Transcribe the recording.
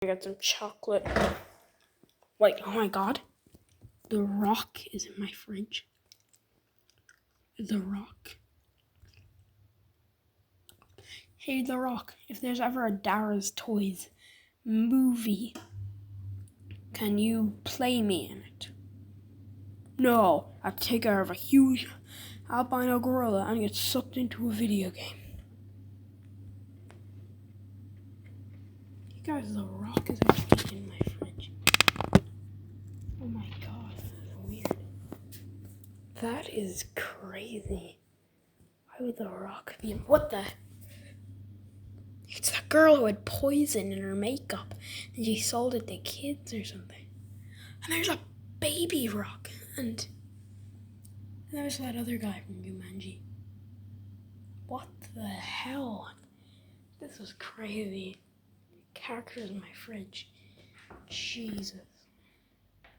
I got some chocolate. Wait, oh my god. The Rock is in my fridge. The Rock. Hey, The Rock, if there's ever a Dara's Toys movie, can you play me in it? No, I take care of a huge albino gorilla and get sucked into a video game. You guys, The Rock is actually in my fridge. Oh my god, that's weird. That is crazy. Why would The Rock be in... What the... It's that girl who had poison in her makeup and she sold it to kids or something. And there's a baby Rock and there's that other guy from Jumanji. What the hell? This was crazy. Characters in my fridge. Jesus.